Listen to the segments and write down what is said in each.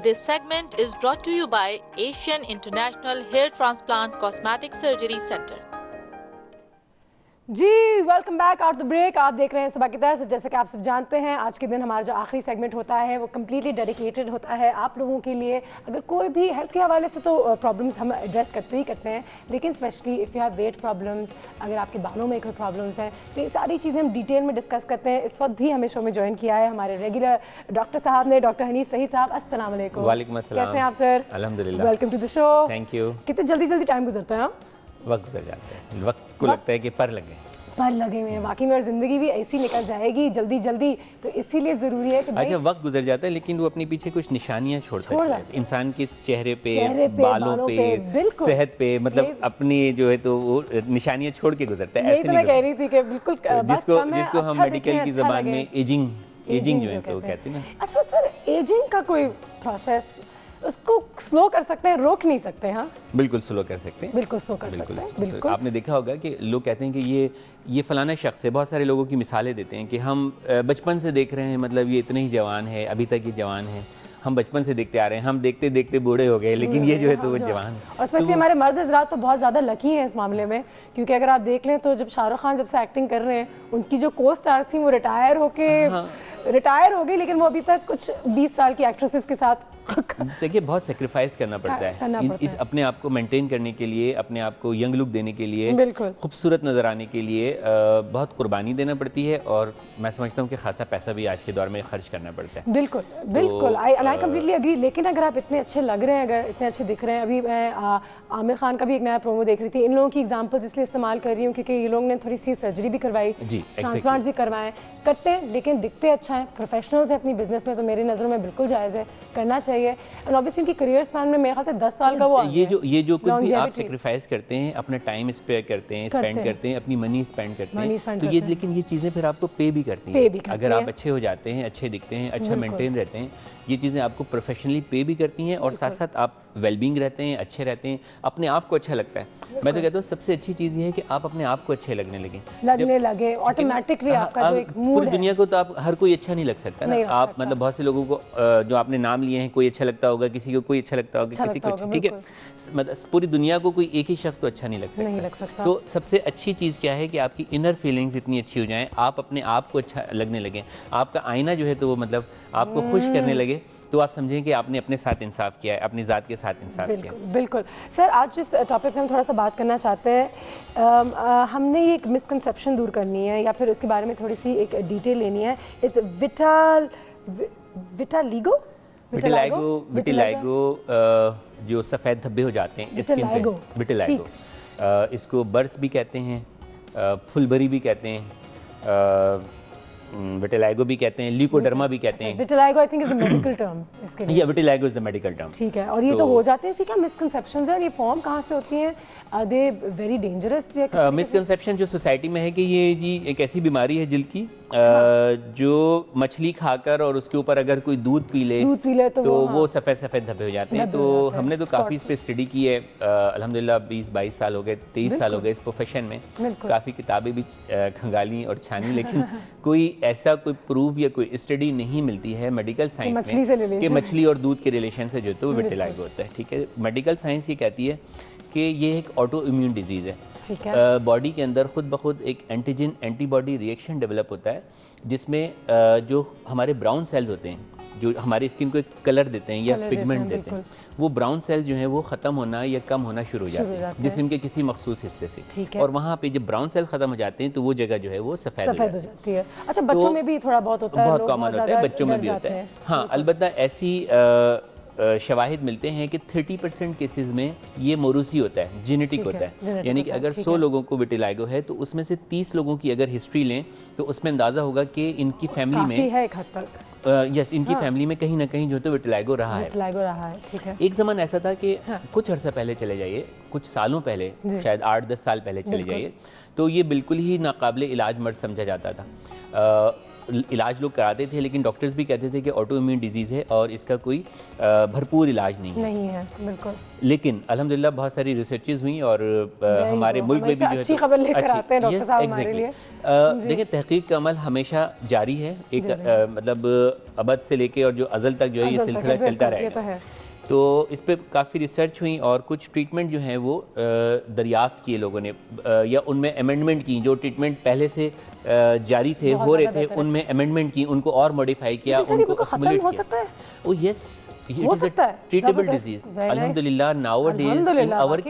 This segment is brought to you by Asian International Hair Transplant Cosmetic Surgery Center. जी welcome back after the break. आप देख रहे हैं सुबह की तरह। जैसे कि आप सब जानते हैं आज के दिन हमारा जो आखिरी सेगमेंट होता है वो कम्प्लीटली डेडिकेटेड होता है आप लोगों के लिए। अगर कोई भी हेल्थ के हवाले से तो प्रॉब्लम्स हम एड्रेस करते ही करते हैं, लेकिन specially if you have weight problems, अगर आपके बालों में कोई प्रॉब्लम्स हैं तो ये सारी चीज़ें हम डिटेल में डिस्कस करते हैं। इस वक्त भी हमें शो में ज्वाइन किया है हमारे रेगुलर डॉक्टर साहब ने, डॉक्टर हनीफ सही साहब। अस्सलाम वालेकुम। वालेकुम अस्सलाम। कैसे हैं आप सर? अल्हम्दुलिल्लाह। Welcome to the show. Thank you. कितने जल्दी टाइम गुजरता है? वक्त गुजर जाता है, वक्त को लगता है कि पर लगे हुए हैं वाकई में, और ज़िंदगी भी ऐसी निकल जाएगी जल्दी, तो इसीलिए ज़रूरी है कि अच्छा वक्त गुजर जाता है लेकिन वो अपने पीछे कुछ निशानियां छोड़ता है इंसान के चेहरे पे बालों पे सेहत पे, मतलब अपनी जो है तो वो निशानियां छोड़ के गुजरता है। ऐसे मैं कह रही थी कि बिल्कुल जिसको हम मेडिकल की ज़बान में एजिंग जो है तो वो कहते हैं ना। अच्छा सर, एजिंग का कोई प्रोसेस, उसको स्लो कर सकते हैं, रोक नहीं सकते? हाँ बिल्कुल स्लो कर सकते हैं, बिल्कुल स्लो कर सकते हैं। बिल्कुल आपने देखा होगा कि लोग कहते हैं कि ये फलाना शख्स है, बहुत सारे लोगों की मिसालें देते हैं कि हम बचपन से देख रहे हैं, मतलब ये इतने ही जवान है, अभी तक ये जवान है, हम बचपन से देखते आ रहे हैं, हम देखते देखते बूढ़े हो गए, लेकिन ये जो है तो वो जवान है। और स्पेशली हमारे मर्द हज़रात तो बहुत ज़्यादा लकी हैं इस मामले में, क्योंकि अगर आप देख लें तो जब शाहरुख खान जब से एक्टिंग कर रहे हैं, उनकी जो को स्टार थी वो रिटायर हो गई, लेकिन वो अभी तक कुछ 20 साल की एक्ट्रेसेस के साथ देखिए बहुत सेक्रीफाइस करना पड़ता है इस अपने आप को मेंटेन करने के लिए, अपने आप को यंग लुक देने के लिए, खूबसूरत नज़र आने के लिए बहुत कुर्बानी देना पड़ती है, और मैं समझता हूँ कि खासा पैसा भी आज के दौर में खर्च करना पड़ता है। बिल्कुल आई कम्प्लीटली एग्री। लेकिन अगर आप इतने अच्छे लग रहे हैं, अगर इतने अच्छे दिख रहे हैं, अभी मैं आमिर खान का भी एक नया प्रोमो देख रही थी, इन लोगों की एग्जाम्पल्स इसलिए इस्तेमाल कर रही हूँ क्योंकि ये लोग ने थोड़ी सी सर्जरी भी करवाई, ट्रांसप्लांट भी करवाए, करते हैं लेकिन दिखते अच्छा है, प्रोफेशनल्स हैं अपनी बिजनेस में, तो मेरी नज़रों में बिल्कुल जायज़ है, करना चाहिए। एंड ऑब्वियसली उनकी करियर स्पैन में मेरे ख्याल से 10 साल का वो ये जो कुछ भी आप सेक्रीफाइस करते हैं, अपना टाइम स्पेयर करते हैं, स्पेंड करते हैं, अपनी मनी स्पेंड करते हैं, तो ये लेकिन ये चीज़ें फिर आपको पे भी करती हैं। अगर आप अच्छे हो जाते हैं, अच्छे दिखते हैं, अच्छा मेंटेन रहते हैं, ये चीज़ें आपको प्रोफेशनली पे भी करती हैं, और साथ साथ आप वेलबींग रहते हैं, अच्छे रहते हैं, अपने आप को अच्छा लगता है। मैं तो कहता हूँ सबसे अच्छी चीज़ ये है कि आप अपने आप को अच्छे लगने लगे ऑटोमेटिकली आपका जो एक मूड है। पूरी दुनिया को तो आप हर कोई अच्छा नहीं लग सकता ना। आप मतलब बहुत से लोगों को जो आपने नाम लिए हैं, कोई अच्छा लगता होगा, किसी को कोई अच्छा लगता होगा, किसी को, ठीक है, मतलब पूरी दुनिया को कोई एक ही शख्स तो अच्छा नहीं लग सकता। तो सबसे अच्छी चीज़ क्या है कि आपकी इनर फीलिंग्स इतनी अच्छी हो जाएं, आप अपने आप को अच्छा लगने लगें, आपका आईना जो है तो वो मतलब आपको खुश करने लगे, तो आप समझें कि आपने अपने साथ इंसाफ किया है, अपनी ज़ात के साथ इंसाफ किया। बिल्कुल सर, आज जिस टॉपिक पे हम थोड़ा सा बात करना चाहते हैं, हमने ये एक मिसकंसेप्शन दूर करनी है या फिर उसके बारे में थोड़ी सी एक डिटेल लेनी है। इट्स विटिलाइगो जो सफ़ेद धब्बे हो जाते हैं स्किन पे, विटिलाइगो, इसको बर्स भी कहते हैं, फुलबरी भी कहते हैं, विटिलाइगो भी कहते हैं, ल्यूकोडर्मा भी कहते हैं। Vitiligo I think is the medical term इसके लिए। Vitiligo is the medical term. ठीक है, और ये तो हो जाते हैं, इसी क्या मिसकंसेप्शंस है, ये फॉर्म कहाँ से होती हैं? Are they very dangerous? Misconception जो सोसाइटी में है कि ये जी एक ऐसी बीमारी है जिल्द की, जो मछली खाकर और उसके ऊपर अगर कोई दूध पी ले तो वो सफ़ेद धब्बे हो जाते हैं। तो हमने तो काफ़ी इस पर स्टडी की है, अल्हम्दुलिल्लाह 20-22 साल हो गए, 23 साल हो गए इस प्रोफेशन में, काफ़ी किताबें भी खंगाली और छानी, लेकिन कोई ऐसा कोई प्रूफ या कोई स्टडी नहीं मिलती है मेडिकल साइंस में कि मछली और दूध के रिलेशन से जो है तो विटिलाइगो होता है। ठीक है, मेडिकल साइंस ये कहती है कि ये एक ऑटो इम्यून डिजीज़ है। बॉडी के अंदर खुद ब खुद एक एंटीजन एंटीबॉडी रिएक्शन डेवलप होता है, जिसमें जो हमारे ब्राउन सेल्स होते हैं जो हमारी स्किन को एक कलर देते हैं या पिगमेंट देते हैं, वो ब्राउन सेल्स जो हैं वो ख़त्म होना या कम होना शुरू हो जाते हैं जिस्म के किसी मखसूस हिस्से से, और वहाँ पे जब ब्राउन सेल ख़त्म हो जाते हैं तो वो जगह जो है वो सफ़ेद हो जाती है। अच्छा, बच्चों में भी थोड़ा बहुत होता है, बहुत कॉमन होता है, बच्चों में भी होता है। हाँ, अलबत्ता ऐसी शवाहिद मिलते हैं कि 30% केसेस में ये मोरूसी होता है, जेनेटिक होता है, यानी कि अगर 100 लोगों को विटिलाइगो है तो उसमें से 30 लोगों की अगर हिस्ट्री लें तो उसमें अंदाज़ा होगा कि इनकी फैमिली में है एक हद तक, यस, इनकी फैमिली में कहीं ना कहीं जो तो विटिलाइगो रहा है। ठीक है। एक ज़माना ऐसा था कि कुछ अर्सा पहले चले जाइए, कुछ सालों पहले, शायद 8-10 साल पहले चले जाइए, तो ये बिल्कुल ही नाकाबिले इलाज मर्ज समझा जाता था। इलाज लोग कराते थे, लेकिन डॉक्टर्स भी कहते थे कि ऑटो इम्यून डिजीज़ है और इसका कोई भरपूर इलाज नहीं है। बिल्कुल। लेकिन अल्हम्दुलिल्लाह बहुत सारी रिसर्चेस हुई और हमारे मुल्क में भी जो है अच्छी खबर लेकर आते हैं डॉक्टर साहब हमारे लिए। देखिए, तहकीक का अमल हमेशा जारी है, एक मतलब अबद से लेके और जो अज़ल तक जो है ये सिलसिला चलता रहेगा। तो इस पे काफ़ी रिसर्च हुई और कुछ ट्रीटमेंट जो हैं वो दरियाफ्त किए लोगों ने, या उनमें अमेंडमेंट की। जो ट्रीटमेंट पहले से जारी थे, हो रहे थे, उनमें अमेंडमेंट की, उनको और मॉडिफाई किया, उनको एक्युमुलेट किया। Oh yes, it is a treatable disease अल्हम्दुलिल्लाह nowadays in our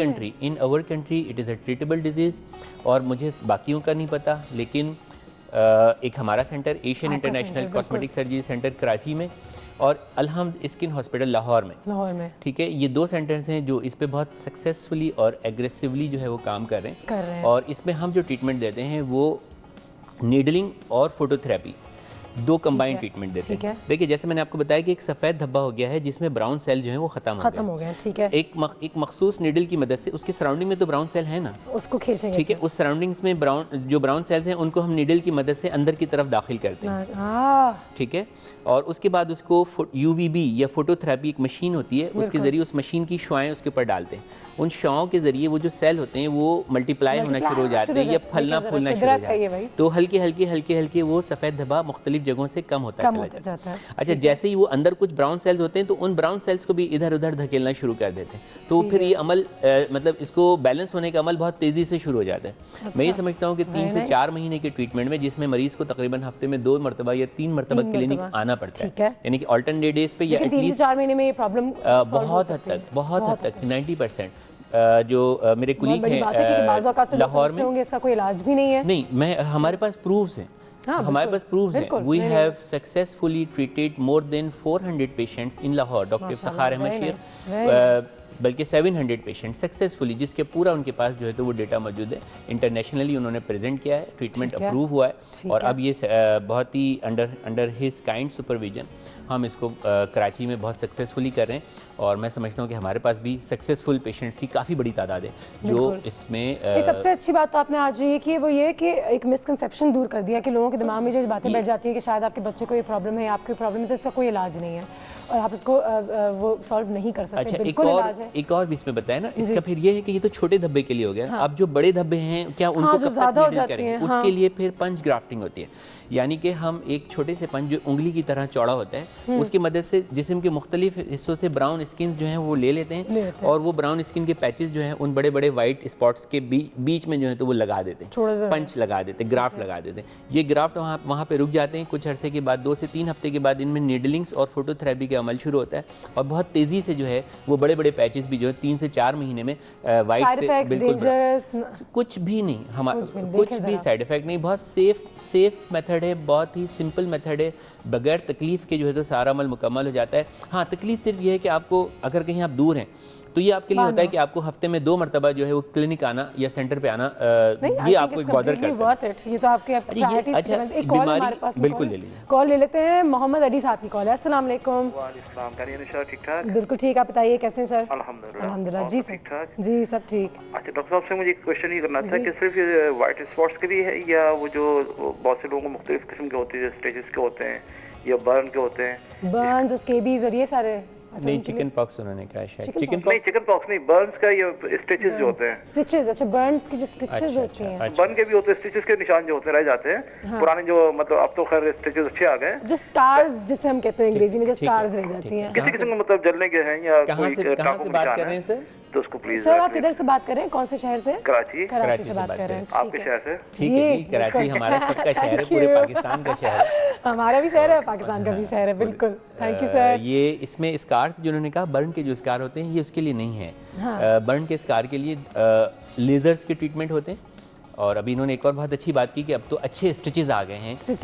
country it is a treatable disease. और मुझे बाकियों का नहीं पता, लेकिन एक हमारा center Asian international cosmetic surgery center Karachi में और अलहम्द स्किन हॉस्पिटल लाहौर में, ठीक है, ये 2 सेंटर्स हैं जो इस पे बहुत सक्सेसफुली और एग्रेसिवली जो है वो काम कर रहे हैं। और इसमें हम जो ट्रीटमेंट देते हैं वो नीडलिंग और फोटोथेरेपी, 2 कंबाइंड ट्रीटमेंट देते हैं। देखिए, जैसे मैंने आपको बताया कि एक सफ़ेद धब्बा हो गया है जिसमें ब्राउन सेल जो है वो ख़त्म हो गया, ठीक है। एक मखसूस नीडल की मदद से, उसके सराउंडिंग में तो ब्राउन सेल है ना, उसको खींचेंगे, ठीक है। उस सराउंडिंग्स में ब्राउन सेल्स हैं, उनको हम नीडल की मदद से अंदर की तरफ दाखिल करते हैं, ठीक है। और उसके बाद उसको UVB या फोटोथेरेपी एक मशीन होती है, उसके ज़रिए उस मशीन की शुआएं उसके ऊपर डालते हैं। उन शुआओं के ज़रिए वो जो सेल होते हैं वो मल्टीप्लाई होना शुरू हो जाते हैं या फलना फूलना शुरू हो जाता है। तो हल्के हल्के वो सफ़ेद धब्बा मुख्तलिफ जगहों से कम होता चला जाता है। अच्छा, जैसे ही वो अंदर कुछ ब्राउन सेल्स होते हैं तो उन ब्राउन सेल्स को भी इधर उधर धकेलना शुरू कर देते हैं। तो फिर ये अमल मतलब इसको बैलेंस होने का अमल बहुत तेज़ी से शुरू हो जाता है। मैं ये समझता हूँ कि 3 से 4 महीने के ट्रीटमेंट में, जिसमें मरीज़ को तकरीबन हफ्ते में 2 मरतबा या 3 मरतबा क्लिनिक आना पड़ता है, यानी कि ऑल्टरनेट डेज पे, या एटलीस्ट 4 महीने में ये प्रॉब्लम बहुत हद तक 90% जो मेरे कुलीग हैं लाहौर में, इसका कोई इलाज भी नहीं है। नहीं, हमारे पास प्रूफ्स हैं, हमारे पास प्रूफ्स हैं। We have successfully treated more than 400 patients in Lahore. Doctor Iftikhar Ahmed Sheikh, बल्कि 700 पेशेंट सक्सेसफुली, जिसके पूरा उनके पास जो है तो वो डेटा मौजूद है, इंटरनेशनली उन्होंने प्रेजेंट किया है, ट्रीटमेंट अप्रूव हुआ है। और अब ये बहुत ही अंडर हिज काइंड सुपरविजन हम इसको कराची में बहुत सक्सेसफुली कर रहे हैं। और मैं समझता हूँ कि हमारे पास भी सक्सेसफुल पेशेंट्स की काफ़ी बड़ी तादाद है जो इसमें सबसे अच्छी बात तो आपने आज ये की, वो ये कि एक मिसकंसेप्शन दूर कर दिया कि लोगों के दिमाग में जो बातें बैठ जाती है कि शायद आपके बच्चे को ये प्रॉब्लम है, आपकी प्रॉब्लम है, तो इसका कोई इलाज नहीं है और आप इसको वो सॉल्व नहीं कर सकते। अच्छा, एक और भी इसमें बताया ना, इसका फिर ये है कि ये तो छोटे धब्बे के लिए हो गया। अब जो बड़े धब्बे हैं, क्या उनको कब तक नीडल करेंगे? उसके लिए फिर पंच ग्राफ्टिंग होती है, यानी कि हम एक छोटे से पंच जो उंगली की तरह चौड़ा होता है, उसकी मदद से जिस्म के मुख्तलिफ हिस्सों से ब्राउन स्किन जो है वो ले लेते हैं और वो ब्राउन स्किन के पैचेस जो हैं उन बड़े बड़े वाइट स्पॉट्स के बीच में जो है तो वो लगा देते हैं, पंच लगा देते हैं, ग्राफ्ट लगा देते हैं। ये ग्राफ्ट वहाँ पे रुक जाते हैं। कुछ अरसे के बाद, 2 से 3 हफ्ते के बाद, इनमें नीडलिंग्स और फोटोथेरेपी का अमल शुरू होता है और बहुत तेज़ी से जो है वो बड़े बड़े पैचेस भी जो है 3 से 4 महीने में वाइट से बिल्कुल कुछ भी नहीं, कुछ भी साइड इफेक्ट नहीं। बहुत सेफ मेथड है, बहुत ही सिंपल मेथड है, बगैर तकलीफ के जो है तो सारा अमल मुकम्मल हो जाता है। हाँ, तकलीफ सिर्फ ये है कि आपको अगर कहीं आप दूर हैं तो ये आपके लिए होता है कि आपको हफ्ते में 2 मरतबा जो है वो क्लिनिक आना या सेंटर पे आना, ये आपको एक बॉदर करता है। ये तो आपके एक कॉल हमारे पास, बिल्कुल ले लीजिए, कॉल ले लेते हैं। मोहम्मद अली साहब की कॉल है। अस्सलाम वालेकुम। ठीक ठाक? बिल्कुल ठीक, आप बताइए कैसे हैं सर? अल्हम्दुलिल्लाह जी ठीक ठाक जी, सब ठीक। अच्छा, डॉक्टर साहब से मुझे एक क्वेश्चन ये करना था कि सिर्फ ये व्हाइट स्पॉट्स के भी है या वो जो बहुत से लोगों को मुख्तलिफ किस्म के होते हैं, स्टेजेस के होते हैं या बर्न के होते हैं, बर्न, स्केबीज और ये सारे? नहीं, चिकन पॉक्स उन्होंने कहा शायद। चिकन पॉक्स नहीं, बर्न्स का ये स्टिचेस जो होते हैं, स्टिचेस। अच्छा, बर्न्स की जो स्टिचेस होती हैं, बर्न के भी होते हैं, स्टिचेस के निशान जो होते रह जाते हैं पुराने, जो मतलब अब तो खैर स्टिचेस अच्छे आ गए, जो स्टार्स जिसे हम कहते हैं अंग्रेजी में, जो स्टार्स रह जाती हैं। किसी किस्म के मतलब जलने के हैं या कहां से बात कर रहे हैं सर? तो उसको प्लीज सर, आप किधर से बात कर रहे हैं? कौन से शहर से? कराची से बात कर रहे हैं। आपके शहर से? ठीक है जी, कराची हमारा सबका शहर है, पूरे पाकिस्तान का शहर है। हमारा भी शहर है, पाकिस्तान का भी शहर है, बिल्कुल। Thank you sir. ये इसमें स्कार्स जो उन्होंने कहा, बर्न के जो स्कार होते हैं, ये उसके लिए नहीं है। बर्न के स्कार के लिए लेजर्स के ट्रीटमेंट होते हैं। और अभी इन्होंने एक और बहुत अच्छी बात की कि अब तो अच्छे स्टिचेस आ गए हैं,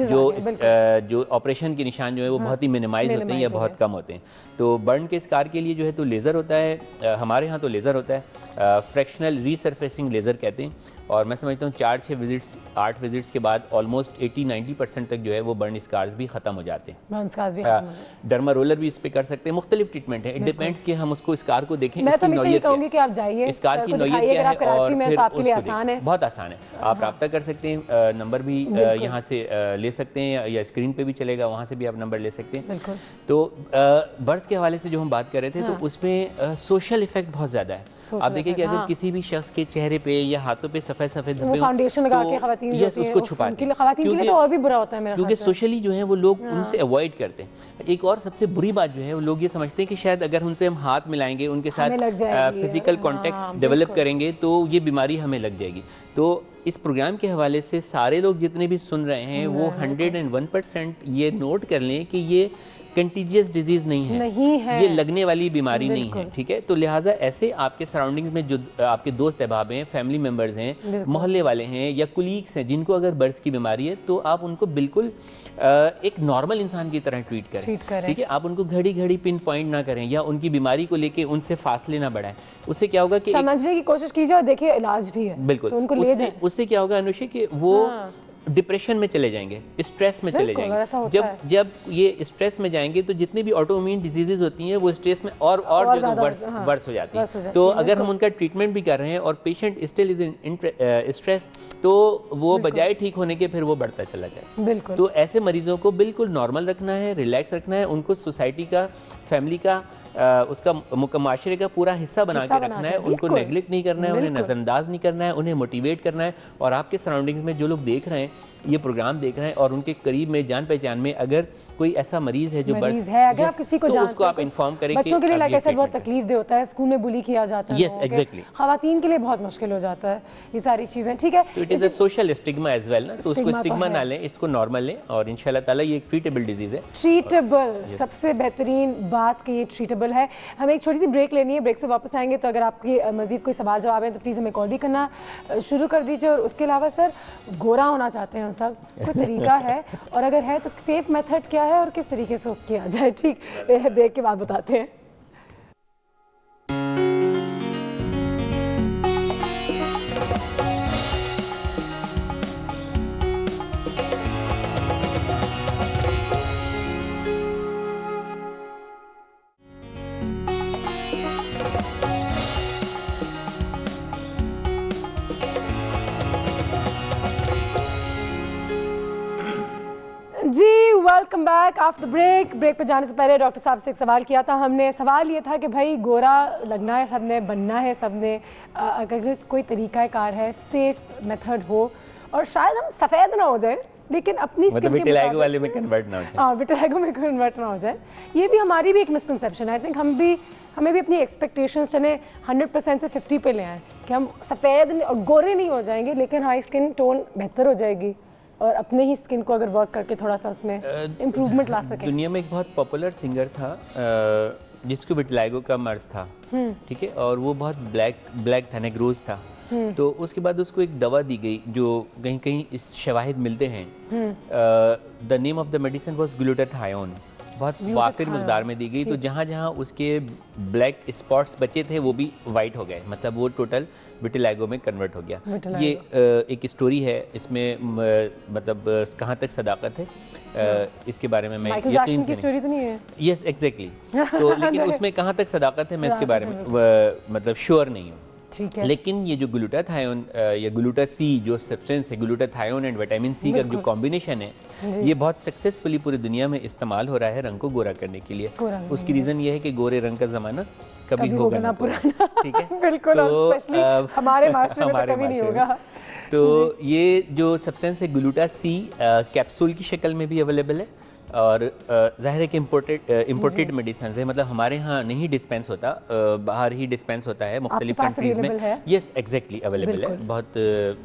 जो ऑपरेशन के निशान जो है वो बहुत ही मिनिमाइज होते हैं या बहुत कम होते हैं। तो बर्न के स्कार के लिए जो है तो लेज़र होता है, हमारे यहाँ तो लेज़र होता है, फ्रैक्शनल रीसरफेसिंग लेज़र कहते हैं। और मैं समझता हूँ 4-6 विजिट्स 8 विजिट्स के बाद ऑलमोस्ट 80-90% तक जो है वो बर्न स्कार्स भी ख़त्म हो जाते हैं। बर्न स्कार्स भी खत्म हो जाते हैं। डर्मा रोलर भी इस पे कर सकते हैं, मुख्तलिफ ट्रीटमेंट है, इट डिपेंड्स कि हम उसको स्कार को देखें, मैं तो इसकी हमेशा ये नौयत कहूंगी कि आप जाइए, स्कार की नौयत क्या है और फिर उसको देखें। बहुत आसान है, आप रब्ता कर सकते हैं, नंबर भी यहाँ से ले सकते हैं या स्क्रीन पे भी चलेगा, वहाँ से भी आप नंबर ले सकते हैं। तो बर्ड्स के हवाले से जो हम बात कर रहे थे तो उसमें सोशल इफेक्ट बहुत ज़्यादा है। आप देखिए कि अगर किसी भी शख्स के चेहरे पे या हाथों पे सफ़ेद सफ़ेद धब्बे फाउंडेशन लगा के खवातीन यस उसको छुपाते हैं, खवातीन के लिए तो और भी बुरा होता है मेरा, क्योंकि सोशली जो है वो लोग उनसे अवॉइड करते हैं। एक और सबसे बुरी बात जो है वो लोग ये समझते हैं कि शायद अगर उनसे हम हाथ मिलाएंगे, उनके साथ फिजिकल कॉन्टेक्ट डेवलप करेंगे तो ये बीमारी हमें लग जाएगी। तो इस प्रोग्राम के हवाले से सारे लोग जितने भी सुन रहे हैं वो 101% ये नोट कर लें कि ये कंटीजियस डिजीज नहीं है, ये लगने वाली बीमारी नहीं है, ठीक है। तो लिहाजा ऐसे आपके सराउंडिंग्स में जो आपके दोस्त अहबाब हैं, फैमिली मेम्बर्स हैं, मोहल्ले वाले हैं या कुलीग्स हैं जिनको अगर बर्ड्स की बीमारी है तो आप उनको बिल्कुल एक नॉर्मल इंसान की तरह ट्रीट करें, ठीक है। आप उनको घड़ी घड़ी पिन पॉइंट ना करें या उनकी बीमारी को लेके उनसे फासले ना बढ़ाएं। उससे क्या होगा कि समझने की कोशिश कीजिए और देखिए इलाज भी है, बिल्कुल तो उनको ले जाएं। उससे क्या होगा अनुषी कि वो डिप्रेशन में चले जाएंगे, स्ट्रेस में चले जाएंगे। जब ये स्ट्रेस में जाएंगे तो जितनी भी ऑटोइम्यून डिजीजेज होती हैं वो स्ट्रेस में और जो है वर्स हो जाती है। तो अगर हम उनका ट्रीटमेंट भी कर रहे हैं और patient still is in stress तो वो बजाय ठीक होने के फिर वो बढ़ता चला जाए। तो ऐसे मरीजों को बिल्कुल नॉर्मल रखना है, रिलैक्स रखना है, उनको सोसाइटी का, फैमिली का, उसका माशरे का पूरा हिस्सा बना के रखना है, उनको नेग्लेक्ट नहीं करना है, उन्हें नज़रअंदाज नहीं करना है, उन्हें मोटिवेट करना है। और आपके सराउंडिंग्स में जो लोग देख रहे हैं, ये प्रोग्राम देख रहे हैं और उनके करीब में जान पहचान में अगर कोई ऐसा मरीज है जो बर्ड्स है, अगर आप किसी को तो उसको आप इन्फॉर्म करें। बच्चों के लिए लाइक ऐसा बहुत तकलीफ दे होता है, स्कूल में बुली किया जाता है, यस एग्जैक्टली, खवातीन के लिए बहुत मुश्किल हो जाता है ये सारी चीजें, ठीक है। तो it is a social stigma as well ना, तो उसको स्टिग्मा ना लें, इसको नॉर्मल लें और इंशाल्लाह ताला ये एक ट्रीटेबल डिजीज है। ट्रीटेबल, सबसे बेहतरीन बात कि ये ट्रीटेबल है। हमें एक छोटी सी ब्रेक लेनी है, ब्रेक से वापस आएंगे तो अगर आपकी मजीद कोई सवाल जवाब है तो प्लीज़ हमें कॉल भी करना शुरू कर दीजिए। और उसके अलावा सर गोरा होना चाहते हैं सब, कोई तरीका है और अगर है तो सेफ मेथड क्या है और किस तरीके से किया जाए, ठीक है, ब्रेक के बाद बताते हैं। जी welcome back after break. Break पे जाने से पहले डॉक्टर साहब से एक सवाल किया था हमने। सवाल ये था कि भाई गोरा लगना है सबने, बनना है सबने, अगर कोई तरीक़ाकार है, सेफ मेथड हो और शायद हम सफ़ेद ना हो जाए लेकिन अपनी मतलब विटिलिगो वाले में कन्वर्ट ना हो जाए। हाँ, विटिलिगो में कन्वर्ट ना हो जाए, ये भी हमारी भी एक मिसकंसेप्शन है। आई थिंक हमें भी अपनी एक्सपेक्टेशंस चने 100% से 50 पे ले आए कि हम सफ़ेद और गोरे नहीं हो जाएंगे लेकिन हाँ स्किन टोन बेहतर हो जाएगी और अपने ही स्किन को अगर वर्क करके थोड़ा सा उसमें इम्प्रूवमेंट ला सके। दुनिया में एक बहुत पॉपुलर सिंगर था जिसको विटिलिगो का मर्ज था, ठीक है, और वो बहुत ब्लैक था, नेग्रोज था। तो उसके बाद उसको एक दवा दी गई जो कहीं कहीं इस शवाहिद मिलते हैं। The name of the medicine was glutathione, बहुत वाफिर मकदार में दी गई। तो जहाँ जहाँ उसके ब्लैक स्पॉट्स बचे थे वो भी वाइट हो गए, मतलब वो टोटल विटिलिगो में कन्वर्ट हो गया। ये एक स्टोरी है, इसमें मतलब कहाँ तक सदाकत है इसके बारे में मैं यकीन से नहीं, यस एग्जैक्टली, तो लेकिन उसमें कहाँ तक सदाकत है मैं इसके बारे में मतलब श्योर नहीं हूँ। लेकिन ये जो ग्लूटाथायोन या ग्लूटा सी जो सब्सटेंस है, ग्लूटाथायोन एंड विटामिन सी का जो कॉम्बिनेशन है, ये बहुत सक्सेसफुली पूरी दुनिया में इस्तेमाल हो रहा है रंग को गोरा करने के लिए। उसकी रीज़न ये है कि गोरे रंग का ज़माना कभी होगा ना पुराना, ठीक है। बिल्कुल, तो हमारे माशरे में कभी नहीं होगा। तो ये जो सब्सटेंस है ग्लूटा सी कैप्सूल की शक्ल में भी अवेलेबल है और ज़ाहिर है कि इम्पोर्टेड मेडिसिन है, मतलब हमारे यहाँ नहीं डिस्पेंस होता, बाहर ही डिस्पेंस होता है मुख्तलिफ कंट्रीज़ में। यस एग्जैक्टली अवेलेबल है,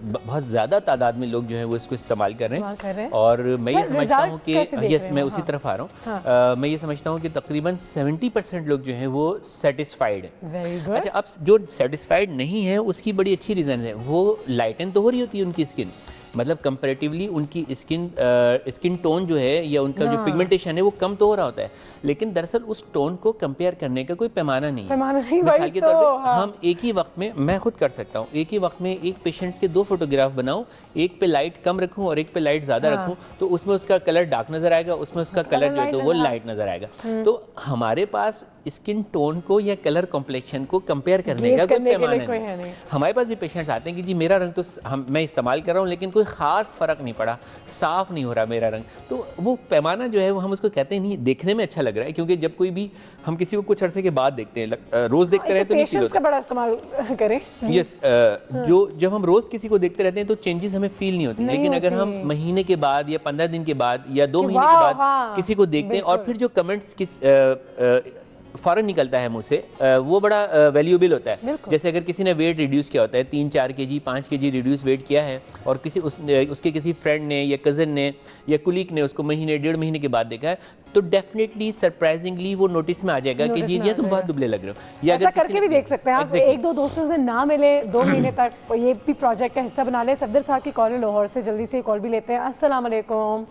बहुत ज़्यादा तादाद में लोग जो है वो इसको इस्तेमाल कर रहे हैं। और मैं ये समझता हूँ कि यस मैं उसी तरफ आ रहा हूँ, मैं ये समझता हूँ कि तकरीबन 70% लोग जो हैं वो सेटिस्फाइड हैं। अच्छा, अब जो सेटिस्फाइड नहीं है उसकी बड़ी अच्छी रीज़न है, वो लाइटन तो हो रही होती है उनकी स्किन मतलब कंपैरेटिवली उनकी स्किन टोन जो है या उनका जो पिगमेंटेशन है वो कम तो हो रहा होता है, लेकिन दरअसल उस टोन को कंपेयर करने का कोई पैमाना नहीं है। मिसाल के तौर पे हम एक ही वक्त में, मैं खुद कर सकता हूँ, एक ही वक्त में एक पेशेंट्स के 2 फोटोग्राफ बनाऊं, एक पे लाइट कम रखूं और एक पे लाइट ज़्यादा रखूं, तो उसमें उसका कलर डार्क नज़र आएगा, उसमें उसका कलर जो है तो वो लाइट नज़र आएगा। तो हमारे पास स्किन टोन को या कलर कॉम्प्लेक्शन को कंपेयर करने का कोई पैमाना नहीं। हमारे पास भी पेशेंट्स आते हैं कि जी मेरा रंग तो मैं इस्तेमाल कर रहा हूँ लेकिन कोई ख़ास फ़र्क नहीं पड़ा, साफ़ नहीं हो रहा मेरा रंग, तो वो पैमाना जो है वो हम उसको कहते हैं नहीं, देखने में अच्छा लग रहा है, क्योंकि जब कोई भी हम किसी को कुछ अरसे के बाद देखते हैं, रोज़ देखते रहे तो नहीं फील होता। बड़ा इस्तेमाल करें। यस, जब हम रोज़ किसी को देखते रहते हैं तो चेंजेस हमें फील नहीं होती, लेकिन अगर हम महीने के बाद या 15 दिन के बाद या 2 महीने के बाद किसी को देखते हैं और फिर जो कमेंट्स फ़ौरन निकलता है मुँह से, वो बड़ा वैल्यूएबल होता है। जैसे अगर किसी ने वेट रिड्यूस किया होता है, 3-4 kg 5 kg रिड्यूस वेट किया है और उसके किसी फ्रेंड ने या कज़न ने या कुलीग ने उसको महीने 1.5 महीने के बाद देखा है, तो डेफिनेटली सरप्राइजिंगली वो नोटिस में आ जाएगा कि जी ये तुम बहुत दुबले लग रहे हो। या अगर करके भी देख सकते हैं आप, 1-2 दोस्तों से ना मिले 2 महीने तक, ये भी प्रोजेक्ट का हिस्सा बना ले। सफदर साहब की कॉल है लाहौर से, जल्दी से कॉल भी लेते हैं। अस्सलाम वालेकुम।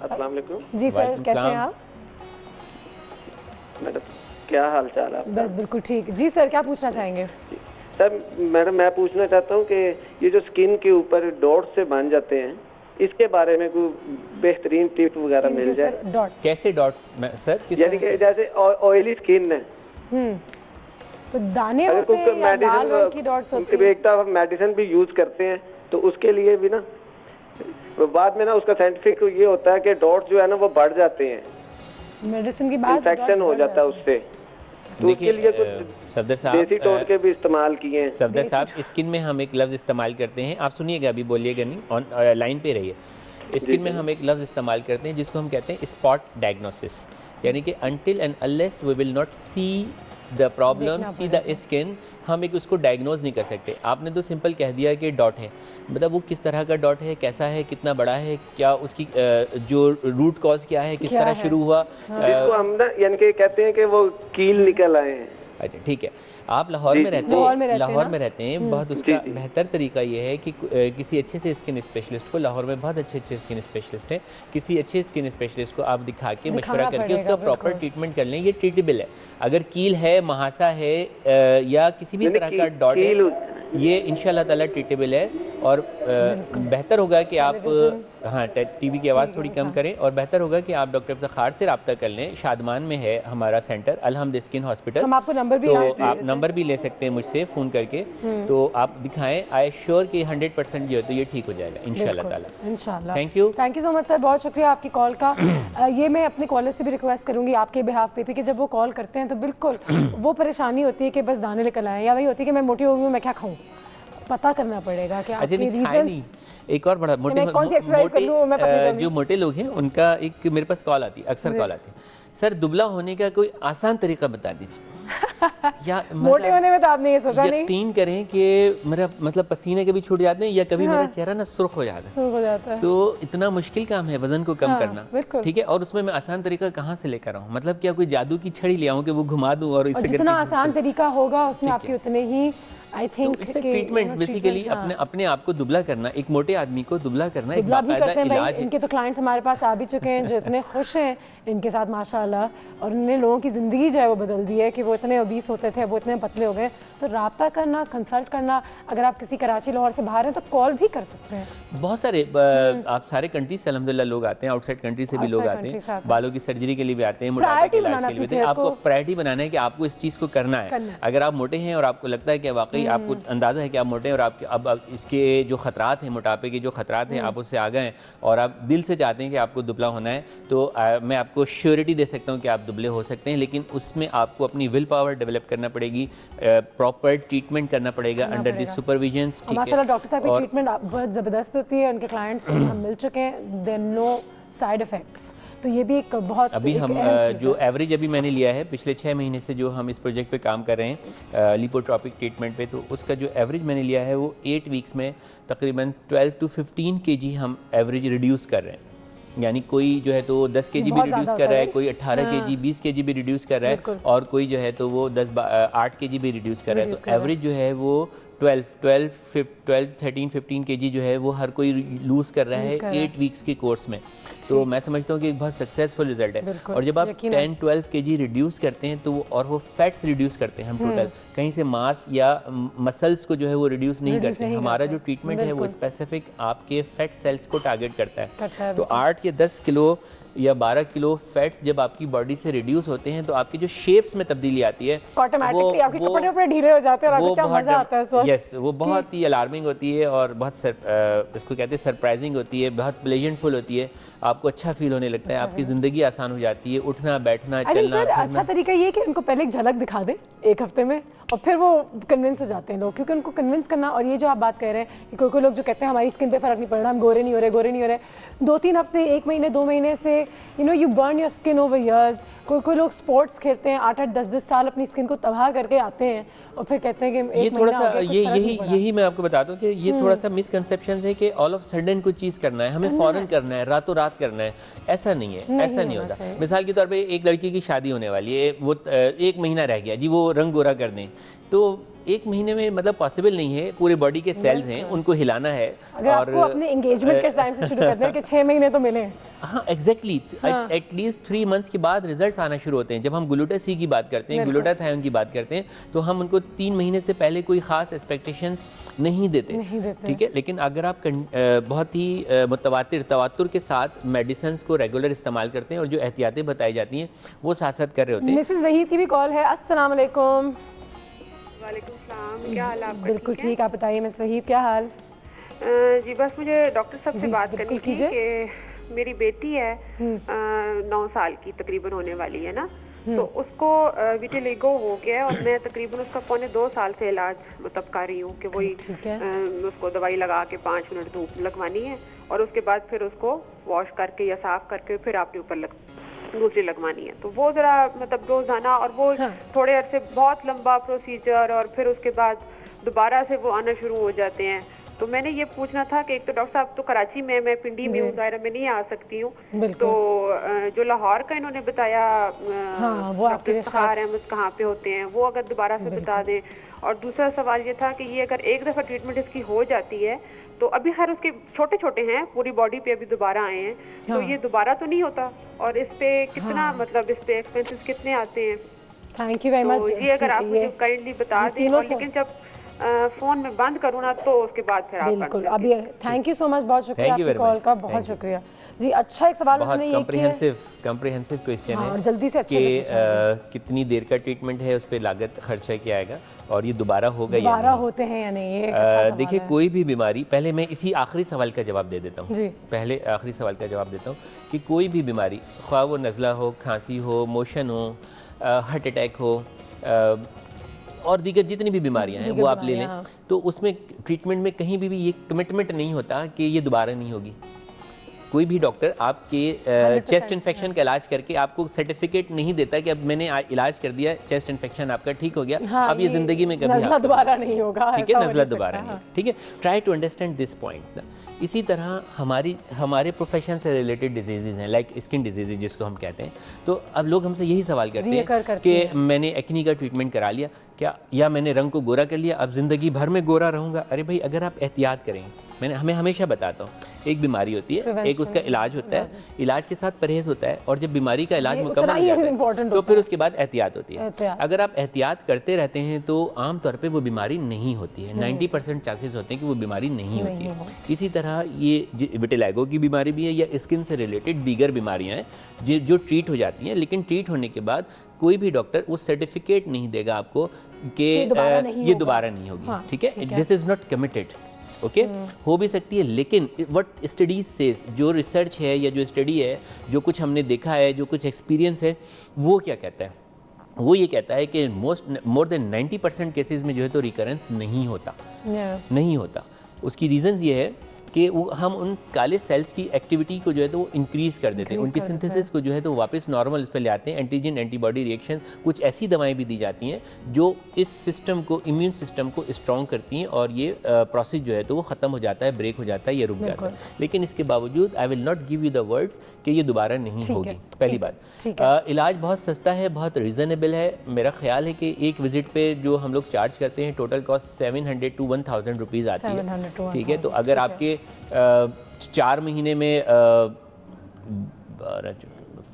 अस्सलाम वालेकुम जी सर, कैसे हैं आप? मैडम क्या हाल चाल है? बस बिल्कुल ठीक। जी सर, क्या पूछना चाहेंगे? सर मैडम मैं पूछना चाहता हूँ कि ये जो स्किन के ऊपर डॉट से बन जाते हैं, इसके बारे में कोई बेहतरीन टिप वगैरह मिल जाए। कैसे डॉट्स सर? यानी कि जैसे ऑयली स्किन है तो दाने होते हैं या लाल रंग की डॉट्स होती हैं? एक दफा मेडिसिन भी यूज करते हैं तो उसके लिए भी ना बाद में ना उसका साइंटिफिक ये होता है कि डॉट्स जो है ना वो बढ़ जाते हैं, मेडिसिन की बात, इन्फेक्शन हो जाता है उससे। तो उसके लिए कुछ सफदर साहब देसी टोटके भी इस्तेमाल किए हैं। सफदर साहब, स्किन में हम एक लफ्ज़ इस्तेमाल करते हैं, आप सुनिएगा, अभी बोलिएगा नहीं, ऑन लाइन पे रहिए। स्किन में हम एक लफ्ज़ इस्तेमाल करते हैं जिसको हम कहते हैं स्पॉट डायग्नोसिस, यानी कि until and unless we will not see the problem, see the skin, हम एक उसको डायग्नोज नहीं कर सकते। आपने तो सिंपल कह दिया कि डॉट है, मतलब वो किस तरह का डॉट है, कैसा है, कितना बड़ा है, क्या उसकी जो रूट कॉज क्या है, किस तरह शुरू हुआ। जिसको हम ना यानी कि कहते हैं कि वो कील निकल आए हैं। अच्छा ठीक है, आप लाहौर में रहते हैं, लाहौर में रहते हैं, बहुत उसका बेहतर तरीका ये है कि किसी अच्छे से स्किन स्पेशलिस्ट को, लाहौर में बहुत अच्छे स्किन स्पेशलिस्ट हैं, किसी अच्छे स्किन स्पेशलिस्ट को आप दिखा के मशवरा करके उसका प्रॉपर ट्रीटमेंट कर लें। ये ट्रीटेबल है, अगर कील है, महासा है या किसी भी तरह का डॉट है, ये इंशाल्लाह ताला ट्रीटेबल है। और बेहतर होगा कि आप टीवी की आवाज़ थोड़ी कम करें, और बेहतर होगा कि आप डॉक्टर फ़ख़ार से रब्ता कर लें। शादमान में है हमारा सेंटर अल-हमद स्किन हॉस्पिटल, हम आपको नंबर भी, तो आप नंबर भी ले सकते हैं मुझसे फ़ोन करके, तो आप दिखाएं। आई श्योर कि 100% जो है तो ये ठीक हो जाएगा इंशाल्लाह ताला। इंशाल्लाह। Thank you so much sir, बहुत शुक्रिया आपकी कॉल का। ये मैं अपने कॉलर से भी रिक्वेस्ट करूंगी आपके बिहाफ पे कि जब वो कॉल करते हैं तो बिल्कुल वो परेशानी होती है कि बस दाने निकल आए, या वही होती है कि मैं मोटी हो गई हूँ, मैं क्या खाऊँ, पता करना पड़ेगा कि आपके रीजन। एक और बड़ा मोटे जो मोटे लोग हैं उनका एक मेरे पास कॉल आती है, अक्सर कॉल आती है, सर दुबला होने का कोई आसान तरीका बता दीजिए। या मोटे होने में तो आपने ये सोचा नहीं? यकीन करें कि मेरा मतलब पसीने कभी छूट जाते हैं या कभी मेरा चेहरा ना सुर्ख हो जाता है, तो इतना मुश्किल काम है वजन को कम करना, ठीक है। और उसमें मैं आसान तरीका कहाँ से लेकर आऊँ, मतलब क्या कोई जादू की छड़ी ले आऊँ कि वो घुमा दूँ और इससे जितना आसान तरीका होगा उसमें आपकी उतने ही आई थिंक ट्रीटमेंट बेसिकली अपने आप को दुबला करना, एक मोटे आदमी को दुबला करना एक बाकायदा इलाज है। इनके तो क्लाइंट्स हमारे पास आ भी चुके हैं जो इतने खुश हैं इनके साथ माशाल्लाह, और इन्होंने लोगों की ज़िंदगी जो है वो बदल दी है कि वो इतने ओबीस होते थे वो इतने पतले हो गए। तो राब्ता करना, कंसल्ट करना, अगर आप किसी कराची लाहौर से बाहर हैं तो कॉल भी कर सकते हैं। बहुत सारे आप सारे कंट्री से अल्हम्दुलिल्लाह लोग आते हैं, आउटसाइड कंट्री से भी लोग आते हैं, बालों की सर्जरी के लिए भी आते हैं, मोटापे के इलाज के लिए भी। आपको प्रायोरिटी बनाना है कि आपको इस चीज़ को करना है। अगर आप मोटे हैं और आपको लगता है कि वाकई आपको अंदाज़ा है कि आप मोटे हैं और आपके अब इसके जो खतरात हैं, मोटापे के जो खतरात हैं, आप उससे आ गए हैं और आप दिल से चाहते हैं कि आपको दुबला होना है, तो मैं आपको श्योरिटी दे सकता हूँ कि आप दुबले हो सकते हैं। लेकिन उसमें आपको अपनी विल पावर डेवलप करना पड़ेगी, प्रॉपर ट्रीटमेंट करना पड़ेगा अंडर द सुपरविजन। माशाल्लाह डॉक्टर साहब की ट्रीटमेंट बहुत ज़बरदस्त होती है, उनके क्लाइंट्स हम मिल चुके हैं, देयर नो साइड इफ़ेक्ट्स। तो ये भी एक बहुत अभी हम जो एवरेज अभी मैंने लिया है पिछले 6 महीने से जो हम इस प्रोजेक्ट पे काम कर रहे हैं लिपोट्रॉपिक ट्रीटमेंट पे, तो उसका जो एवरेज मैंने लिया है वो 8 वीक्स में तकरीबन 12 to 15 kg हम एवरेज रिड्यूस कर रहे हैं। यानी कोई जो है तो 10 kg भी रिड्यूस कर रहा है, कोई 18 kg 20 kg भी रिड्यूस कर रहा है, और कोई जो है तो वो 8 kg भी रिड्यूस कर रहा है। तो एवरेज जो है वो 12 13 15 kg जो है वो हर कोई लूज़ कर रहा है 8 वीक्स के कोर्स में। तो मैं समझता हूँ कि एक बहुत सक्सेसफुल रिजल्ट है। और जब आप 10-12 kg रिड्यूस करते हैं तो और वो फैट्स रिड्यूस करते हैं हम टोटल, कहीं से मास या मसल्स को जो है वो रिड्यूस नहीं करते। हमारा जो ट्रीटमेंट है वो स्पेसिफिक आपके फैट सेल्स को टारगेट करता है। तो 8 या 10 किलो या 12 किलो फैट्स जब आपकी बॉडी से रिड्यूस होते हैं तो आपकी जो शेप्स में तब्दीली आती है ऑटोमेटिकली आपके कपड़े ऊपर ढीले हो जाते हैं और आपको क्या मजा आता है। यस, वो बहुत ही अलार्मिंग होती है और बहुत इसको कहते हैं सरप्राइजिंग होती है, बहुत प्लेजेंटफुल होती है। आपको अच्छा फील होने लगता है, आपकी ज़िंदगी आसान हो जाती है, उठना बैठना चलना। अच्छा तरीका ये है कि उनको पहले एक झलक दिखा दें एक हफ्ते में और फिर वो कन्विंस हो जाते हैं लोग, क्योंकि उनको कन्विंस करना। और ये जो आप बात कह रहे हैं कि कोई लोग जो कहते हैं हमारी स्किन पे फर्क नहीं पड़ रहा, हम गोरे नहीं हो रहे 2-3 हफ्ते, 1 महीने, 2 महीने से you burn your skin over years. कोई लोग स्पोर्ट्स खेलते हैं 8-8 10-10 साल अपनी स्किन को तबाह करके आते हैं और फिर कहते हैं कि ये थोड़ा सा यही मैं आपको बताता हूँ कि ये थोड़ा सा मिसकंसेप्शन है कि ऑल ऑफ सडन कोई चीज़ करना है, हमें फौरन करना है, रातों रात करना है। ऐसा नहीं है, ऐसा नहीं होता। मिसाल के तौर पे एक लड़की की शादी होने वाली है, वो 1 महीना रह गया जी, वो रंग गोरा कर दें, तो 1 महीने में मतलब पॉसिबल नहीं है। पूरे बॉडी के सेल्स हैं, उनको हिलाना है। अगर और आपको अपने एंगेजमेंट के टाइम से शुरू करते हैं कि 6 महीने तो मिले। हाँ एग्जैक्टली, एटलीस्ट 3 मंथ्स के बाद रिजल्ट्स आना शुरू होते हैं। जब हम ग्लूटाथीन की बात करते हैं, ग्लूटाथायोन की बात करते हैं, तो हम उनको 3 महीने से पहले कोई खास एक्सपेक्टेशंस नहीं देते, ठीक है। लेकिन अगर आप बहुत ही तवातुर के साथ मेडिसिन को रेगुलर इस्तेमाल करते हैं और जो एहतियातें बताई जाती हैं वो साथ साथ कर रहे होते हैं। मिसेस वहीद की भी कॉल है। अस्सलाम वालेकुम। वालेकुम सलाम, क्या हाल आपका? बिल्कुल ठीक, आप बताइए मिस वहीद क्या हाल? जी बस मुझे डॉक्टर साहब से बात करनी थी कि मेरी बेटी है 9 साल की तकरीबन होने वाली है ना, तो उसको विटिलिगो हो गया है और मैं तकरीबन उसका 2.25 साल से इलाज मतलब कर रही हूँ कि वही उसको दवाई लगा के 5 मिनट धूप लगवानी है और उसके बाद फिर उसको वॉश करके या साफ करके फिर आपके ऊपर दूसरी लगवानी है। तो वो जरा मतलब रोजाना और वो थोड़े अरसे बहुत लंबा प्रोसीजर और फिर उसके बाद दोबारा से वो आना शुरू हो जाते हैं। तो मैंने ये पूछना था कि एक तो डॉक्टर साहब तो कराची में, मैं पिंडी में हूँ, दायरा में नहीं आ सकती हूँ, तो जो लाहौर का इन्होंने बताया डॉक्टर इफ्तिखार अहमद कहाँ पे होते हैं, वो अगर दोबारा से बता दें। और दूसरा सवाल ये था कि ये अगर एक दफ़ा ट्रीटमेंट इसकी हो जाती है तो अभी खैर उसके छोटे छोटे हैं, पूरी बॉडी पे अभी दोबारा आए हैं, तो ये दोबारा तो नहीं होता और इस पे कितना मतलब इस पे एक्सपेंसेस कितने आते हैं? Thank you very much. ये अगर आप मुझे काइंडली बता दें। और लेकिन जब फोन में बंद करूँ ना तो उसके बाद फिर आप बिल्कुल अभी थैंक यू सो मच, बहुत शुक्रिया आपकी कॉल का, बहुत शुक्रिया जी। अच्छा एक सवाल हमने ये किया, कॉम्प्रिहेंसिव क्वेश्चन है जल्दी से अच्छे कि कितनी देर का ट्रीटमेंट है, उस पर लागत खर्चा क्या आएगा और ये दोबारा होगा या नहीं, होते हैं या नहीं। देखिए कोई भी बीमारी, पहले मैं इसी आखिरी सवाल का जवाब दे देता हूँ, पहले आखिरी सवाल का जवाब देता हूँ कि कोई भी बीमारी, ख्वाह वो नज़ला हो, खांसी हो, मोशन हो, हार्ट अटैक हो और दीगर जितनी भी बीमारियां हैं वो आप ले लें, तो उसमें ट्रीटमेंट में कहीं भी ये कमिटमेंट नहीं होता कि ये दोबारा नहीं होगी। कोई भी डॉक्टर आपके चेस्ट इन्फेक्शन का इलाज करके आपको सर्टिफिकेट नहीं देता कि अब मैंने इलाज कर दिया, चेस्ट इन्फेक्शन आपका ठीक हो गया, अब ये जिंदगी में कभी दोबारा नहीं होगा, ठीक है, नज़ला दोबारा नहीं, ठीक है। Try to understand this point. इसी तरह हमारे प्रोफेशन से रिलेटेड डिजीज़ हैं, लाइक स्किन डिजीज़ जिसको हम कहते हैं। तो अब लोग हमसे यही सवाल करते हैं कि मैंने एक्नी का ट्रीटमेंट करा लिया क्या, या मैंने रंग को गोरा कर लिया, अब ज़िंदगी भर में गोरा रहूँगा। अरे भाई, अगर आप एहतियात करें, हमें हमेशा बताता हूँ, एक बीमारी होती है, एक उसका इलाज होता है, इलाज के साथ परहेज़ होता है, और जब बीमारी का इलाज मुकम्मल हो जाता है तो फिर उसके बाद एहतियात होती है। अगर आप एहतियात करते रहते हैं तो आम तौर पे वो बीमारी नहीं होती है, 90% चांसेस होते हैं कि वो बीमारी नहीं होती है। इसी तरह ये विटिलिगो की बीमारी भी है या स्किन से रिलेटेड दीगर बीमारियाँ हैं जो ट्रीट हो जाती हैं, लेकिन ट्रीट होने के बाद कोई भी डॉक्टर वो सर्टिफिकेट नहीं देगा आपको कि ये दोबारा नहीं होगी, ठीक है। This is not committed, okay. हो भी सकती है, लेकिन व्हाट स्टडीज सेज, जो रिसर्च है या जो स्टडी है, जो कुछ हमने देखा है, जो कुछ एक्सपीरियंस है, वो क्या कहता है? वो ये कहता है कि मोर देन 90% केसेस में जो है तो रिकरेंस नहीं होता, नहीं होता। उसकी रीज़न्स ये है कि वो हम उन काले सेल्स की एक्टिविटी को जो है तो वो इंक्रीज़ कर देते हैं, उनकी सिंथेसिस को जो है तो वापस नॉर्मल इस पर ले आते हैं। एंटीजन एंटीबॉडी रिएक्शन, कुछ ऐसी दवाएं भी दी जाती हैं जो इस सिस्टम को, इम्यून सिस्टम को स्ट्रॉन्ग करती हैं और ये प्रोसेस जो है तो वो ख़त्म हो जाता है, ब्रेक हो जाता है या रुक जाता है। लेकिन इसके बावजूद I will not give you the words कि ये दोबारा नहीं होगी। पहली बात, इलाज बहुत सस्ता है, बहुत रीज़नेबल है। मेरा ख्याल है कि एक विजिट पे जो हम लोग चार्ज करते हैं टोटल कॉस्ट 700 to 1000 रुपीज़ आती है, ठीक है। तो अगर आपके 4 महीने में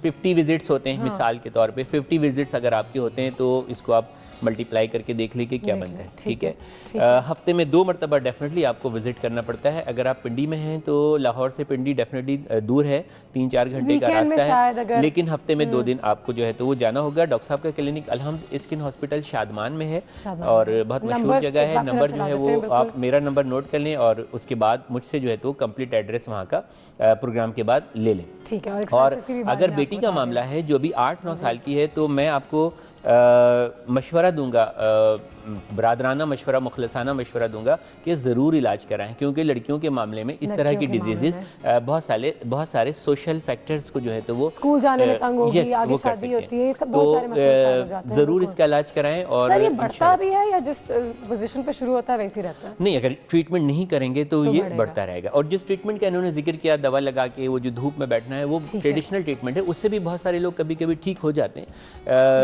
50 विजिट्स होते हैं, मिसाल के तौर पे 50 विजिट्स अगर आपके होते हैं तो इसको आप मल्टीप्लाई करके देख लीजिए क्या बनता है, ठीक है। हफ्ते में 2 मरतबा डेफिनेटली आपको विजिट करना पड़ता है। अगर आप पिंडी में हैं तो लाहौर से पिंडी डेफिनेटली दूर है, 3-4 घंटे का रास्ता है, लेकिन हफ्ते में 2 दिन आपको जो है तो वो जाना होगा। डॉक्टर साहब का क्लिनिक अलहम्द स्किन हॉस्पिटल शादमान में है और बहुत मशहूर जगह है। नंबर जो है वो आप मेरा नंबर नोट कर लें और उसके बाद मुझसे जो है तो कंप्लीट एड्रेस वहाँ का प्रोग्राम के बाद ले लें, ठीक है। और अगर बेटी का मामला है जो अभी 8-9 साल की है तो मैं आपको मशवरा दूंगा, बरादराना मशवरा, मुखलसाना मशवरा दूंगा कि ज़रूर इलाज कराएं, क्योंकि लड़कियों के मामले में इस तरह की डिजीज़ बहुत सारे सोशल फैक्टर्स को जो है तो वो स्कूल जाने में तंग होगी, आगे शादी होती है, सब बहुत सारे मसले हो जाते हैं। ज़रूर इसका इलाज कराएं। और ये बढ़ता भी है या जिस पोजीशन पे शुरू होता है वैसे ही रहता है? नहीं, अगर ट्रीटमेंट नहीं करेंगे तो ये बढ़ता रहेगा। और जिस ट्रीटमेंट का इन्होंने जिक्र किया, दवा लगा के वो जो धूप में बैठना है, वो ट्रेडिशनल ट्रीटमेंट है, उससे भी बहुत सारे लोग कभी कभी ठीक हो जाते हैं,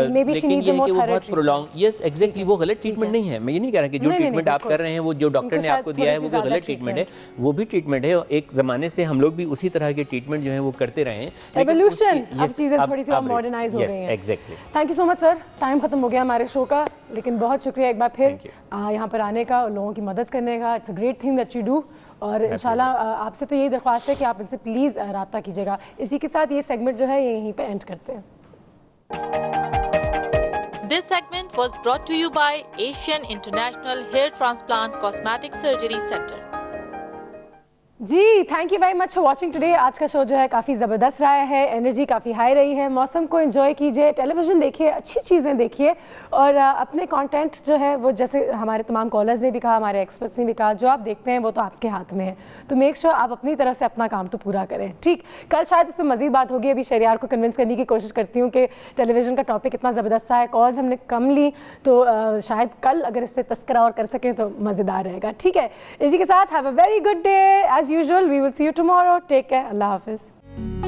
लेकिन ये है कि वो बहुत प्रोलॉन्ग, यस एग्जैक्टली, वो गलत ट्रीटमेंट नहीं है। मैं ये नहीं कह रहा कि जो ट्रीटमेंट आप कर रहे हैं, वो जो डॉक्टर ने आपको दिया है वो भी गलत ट्रीटमेंट है, वो भी ट्रीटमेंट है। एक ज़माने से हम लोग भी उसी तरह के ट्रीटमेंट जो है वो करते रहे हैं। एवोल्यूशन, अब चीज़ें थोड़ी सी मॉडर्नाइज हो गई हैं। Exactly. Thank you so much sir, time खत्म हो गया हमारे शो का, लेकिन बहुत शुक्रिया एक बार फिर यहाँ पर आने का और लोगों की मदद करने का। It's a great thing that you do. और इंशाल्लाह आपसे तो यही दरख्वास्त है कि आप इनसे प्लीज़ रब्ता कीजिएगा। इसी के साथ ये सेगमेंट जो है ये यहीं पे एंड करते हैं। This segment was brought to you by Asian International Hair Transplant Cosmetic Surgery Center. जी, thank you very much for watching today. आज का शो जो है काफ़ी ज़बरदस्त रहा है, एनर्जी काफ़ी हाई रही है। मौसम को एंजॉय कीजिए, टेलीविज़न देखिए, अच्छी चीज़ें देखिए और अपने कंटेंट जो है वो, जैसे हमारे तमाम कॉलर्स ने भी कहा, हमारे एक्सपर्ट्स ने भी कहा, जो आप देखते हैं वो तो आपके हाथ में है। तो मेक श्योर आप अपनी तरफ से अपना काम तो पूरा करें, ठीक। कल शायद इस पर मज़ीद बात होगी। अभी शहरियार को कन्विंस करने की कोशिश करती हूँ कि टेलीविज़न का टॉपिक इतना ज़बरदस्त है, कॉल्स हमने कम ली, तो शायद कल अगर इस पर तस्करा और कर सकें तो मज़ेदार रहेगा, ठीक है। इसी के साथ have a very good day as usual. We will see you tomorrow. Take care. अल्लाह हाफिज़।